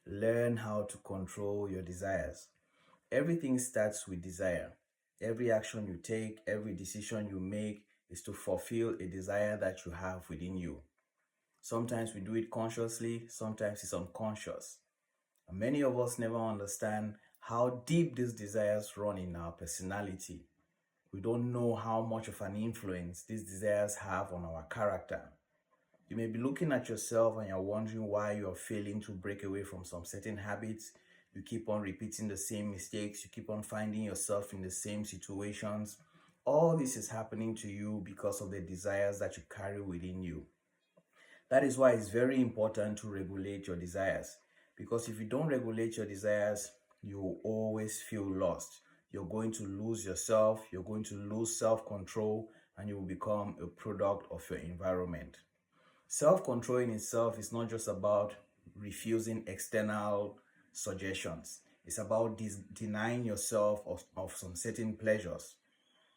Learn how to control your desires. Everything starts with desire. Every action you take, every decision you make is to fulfill a desire that you have within you. Sometimes we do it consciously, sometimes it's unconscious. And many of us never understand how deep these desires run in our personality. We don't know how much of an influence these desires have on our character. You may be looking at yourself and you're wondering why you're failing to break away from some certain habits. You keep on repeating the same mistakes. You keep on finding yourself in the same situations. All this is happening to you because of the desires that you carry within you. That is why it's very important to regulate your desires. Because if you don't regulate your desires, you will always feel lost. You're going to lose yourself, you're going to lose self-control, and you will become a product of your environment. Self-control in itself is not just about refusing external suggestions. It's about denying yourself of some certain pleasures.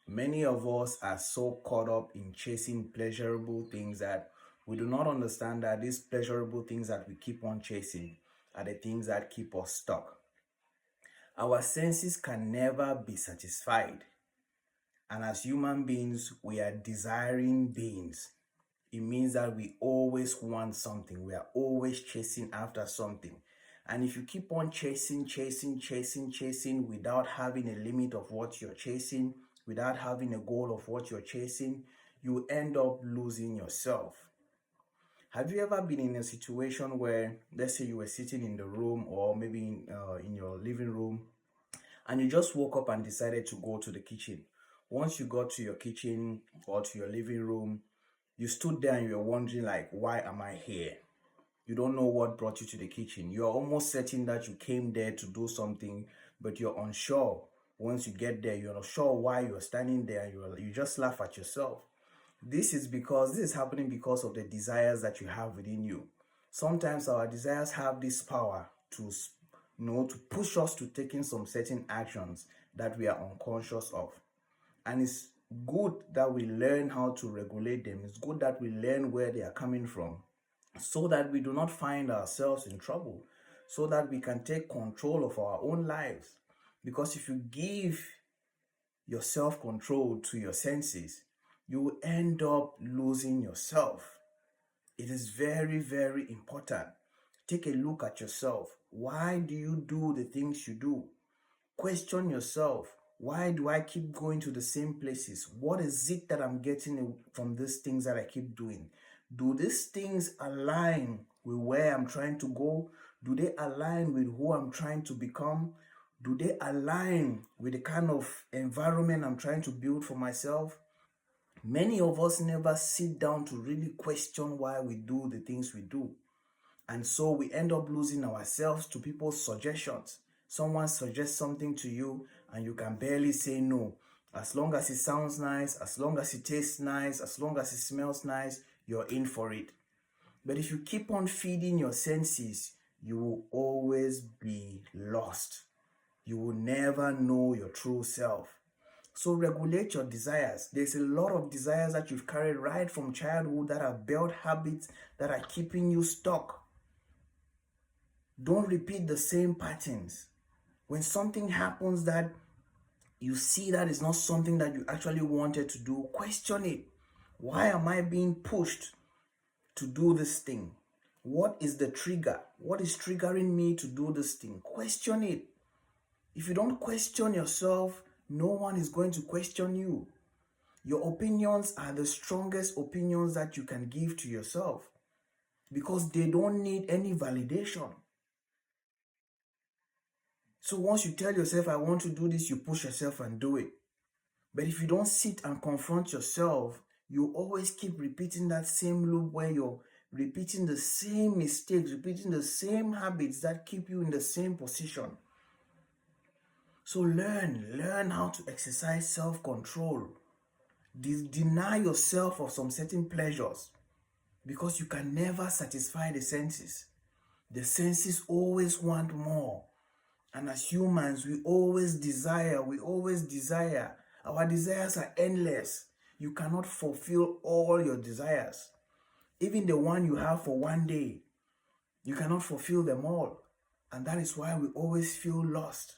Many of us are so caught up in chasing pleasurable things that we do not understand that these pleasurable things that we keep on chasing are the things that keep us stuck. Our senses can never be satisfied. And as human beings, we are desiring beings. It means that we always want something. We are always chasing after something. And if you keep on chasing without having a limit of what you're chasing, without having a goal of what you're chasing, you end up losing yourself. Have you ever been in a situation where, let's say you were sitting in the room or maybe in your living room, and you just woke up and decided to go to the kitchen? Once you got to your kitchen or to your living room, you stood there and you were wondering, like, why am I here? You don't know what brought you to the kitchen. You're almost certain that you came there to do something, but you're unsure. Once you get there, you're not sure why you're standing there, and you just laugh at yourself. This is happening because of the desires that you have within you. Sometimes our desires have this power to push us to taking some certain actions that we are unconscious of. And it's good that we learn how to regulate them. It's good that we learn where they are coming from so that we do not find ourselves in trouble, so that we can take control of our own lives. Because if you give your self-control to your senses, you will end up losing yourself. It is very, very important. Take a look at yourself. Why do you do the things you do? Question yourself. Why do I keep going to the same places? What is it that I'm getting from these things that I keep doing? Do these things align with where I'm trying to go? Do they align with who I'm trying to become? Do they align with the kind of environment I'm trying to build for myself? Many of us never sit down to really question why we do the things we do. And so we end up losing ourselves to people's suggestions. Someone suggests something to you and you can barely say no. As long as it sounds nice, as long as it tastes nice, as long as it smells nice, you're in for it. But if you keep on feeding your senses, you will always be lost. You will never know your true self. So regulate your desires. There's a lot of desires that you've carried right from childhood that are built habits that are keeping you stuck. Don't repeat the same patterns. When something happens that you see that is not something that you actually wanted to do, question it. Why am I being pushed to do this thing? What is the trigger? What is triggering me to do this thing? Question it. If you don't question yourself, no one is going to question you. Your opinions are the strongest opinions that you can give to yourself because they don't need any validation. So once you tell yourself, I want to do this, you push yourself and do it. But if you don't sit and confront yourself, you always keep repeating that same loop where you're repeating the same mistakes, repeating the same habits that keep you in the same position. So learn how to exercise self-control. Deny yourself of some certain pleasures because you can never satisfy the senses. The senses always want more. And as humans, we always desire. Our desires are endless. You cannot fulfill all your desires. Even the one you have for one day, you cannot fulfill them all. And that is why we always feel lost.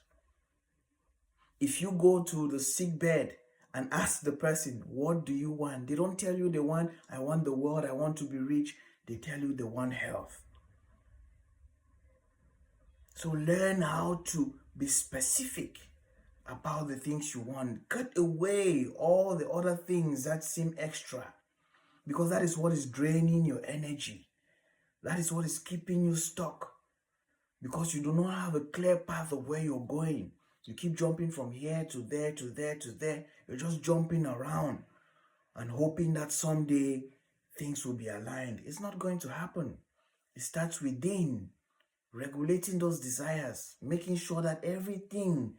If you go to the sick bed and ask the person, what do you want? They don't tell you they want, I want the world, I want to be rich. They tell you they want health. So learn how to be specific about the things you want. Cut away all the other things that seem extra, because that is what is draining your energy. That is what is keeping you stuck, because you do not have a clear path of where you're going. You keep jumping from here to there, to there, to there. You're just jumping around and hoping that someday things will be aligned. It's not going to happen. It starts within, regulating those desires, making sure that everything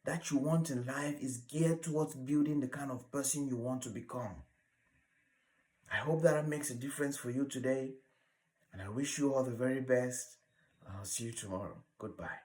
that you want in life is geared towards building the kind of person you want to become. I hope that makes a difference for you today, and I wish you all the very best. I'll see you tomorrow. Goodbye.